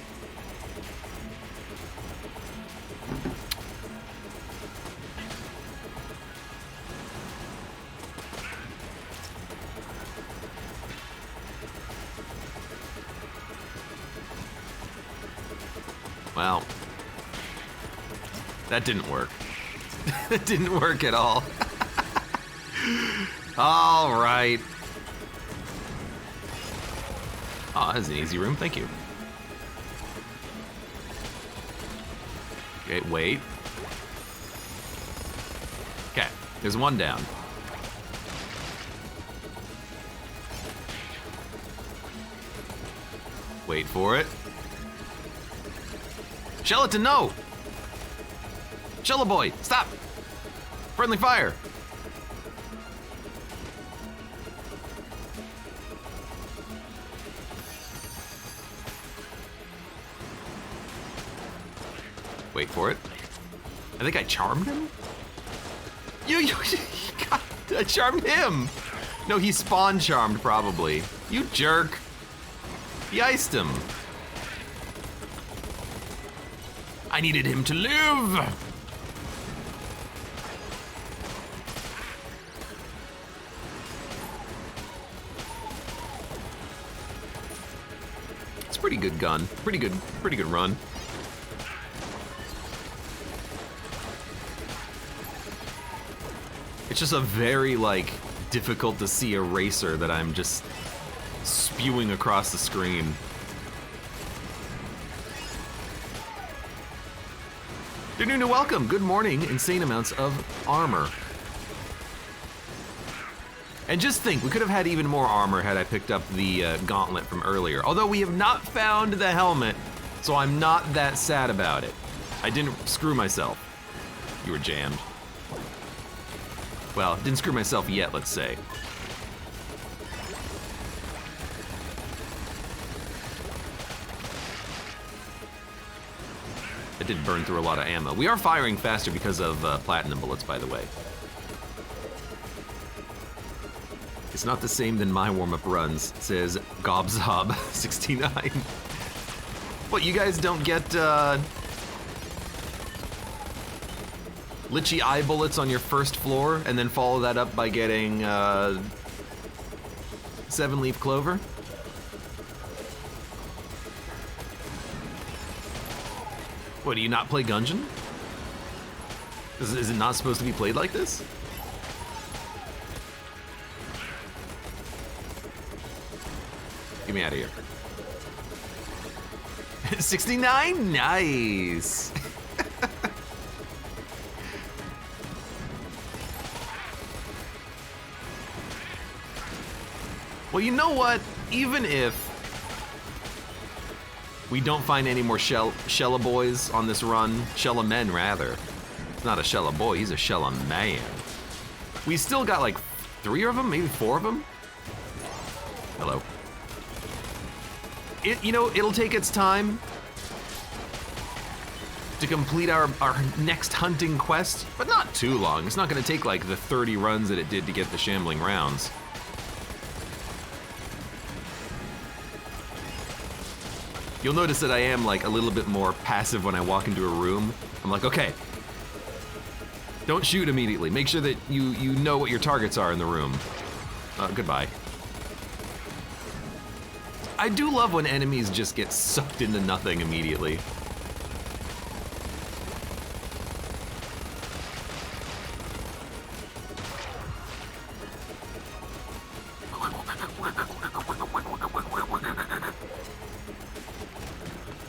Well, that didn't work. That didn't work at all. All right. Oh, that's an easy room, thank you. Okay, wait. Okay, there's one down. Wait for it. Gelatin, no! Jello boy, stop! Friendly fire! Wait for it. I think I charmed him? God, I charmed him! No, he spawn charmed probably. You jerk. He iced him. I needed him to live! It's a pretty good gun. Pretty good run. It's just a very, like, difficult to see eraser that I'm just spewing across the screen. Nunu, welcome. Good morning. Insane amounts of armor. And just think, we could have had even more armor had I picked up the gauntlet from earlier. Although we have not found the helmet, so I'm not that sad about it. I didn't screw myself. You were jammed. Well, didn't screw myself yet, let's say. It did burn through a lot of ammo. We are firing faster because of platinum bullets, by the way. It's not the same than my warm-up runs, says Gobzob69. What, you guys don't get Litchi eye bullets on your first floor and then follow that up by getting 7-leaf clover? What, do you not play Gungeon? Is it not supposed to be played like this? Get me out of here. 69? Nice. Well, you know what? Even if we don't find any more Shella boys on this run, Shella men rather. It's not a Shella boy, he's a Shella man. We still got like 3 of them, maybe 4 of them. Hello. It'll take its time to complete our next hunting quest, but not too long. It's not gonna take like the 30 runs that it did to get the shambling rounds. You'll notice that I am like a little bit more passive when I walk into a room. I'm like, okay, don't shoot immediately. Make sure that you know what your targets are in the room. Goodbye. I do love when enemies just get sucked into nothing immediately.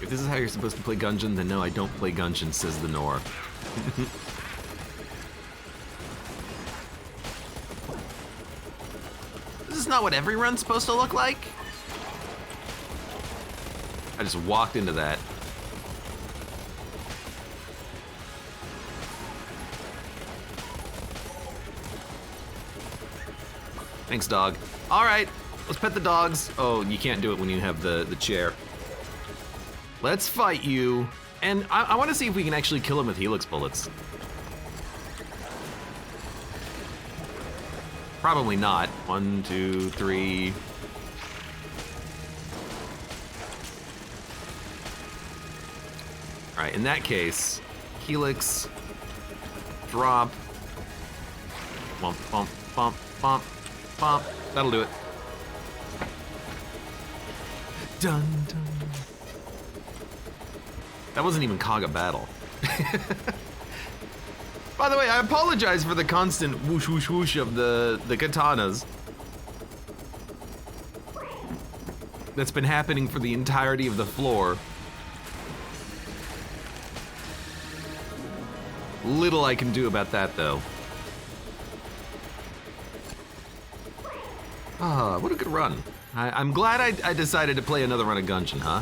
If this is how you're supposed to play Gungeon, then no, I don't play Gungeon, says the Nor. This is not what every run's supposed to look like. I just walked into that. Thanks, dog. All right, let's pet the dogs. Oh, you can't do it when you have the chair. Let's fight you. And I want to see if we can actually kill him with helix bullets. Probably not. 1, 2, 3. All right, in that case, helix, drop, bump, bump, bump, bump, bump. That'll do it. Dun, dun. That wasn't even Kaga battle. By the way, I apologize for the constant whoosh whoosh whoosh of the katanas. That's been happening for the entirety of the floor. Little I can do about that, though. Ah, what a good run. I'm glad I decided to play another run of Gungeon, huh?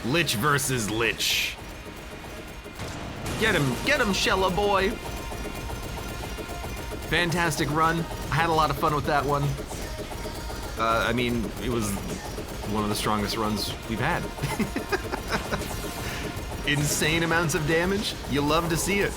Lich versus Lich. Get him, Shella boy. Fantastic run. I had a lot of fun with that one. I mean, it was one of the strongest runs we've had. Insane amounts of damage. You love to see it.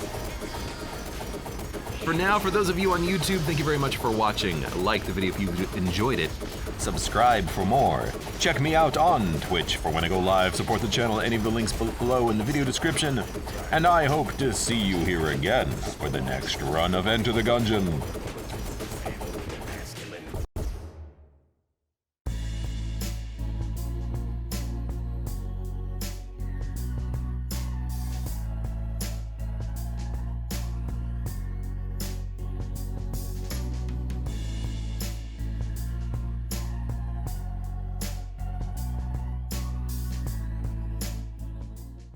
For now, for those of you on YouTube, thank you very much for watching. Like the video if you enjoyed it. Subscribe for more. Check me out on Twitch for when I go live. Support the channel at any of the links below in the video description. And I hope to see you here again for the next run of Enter the Gungeon.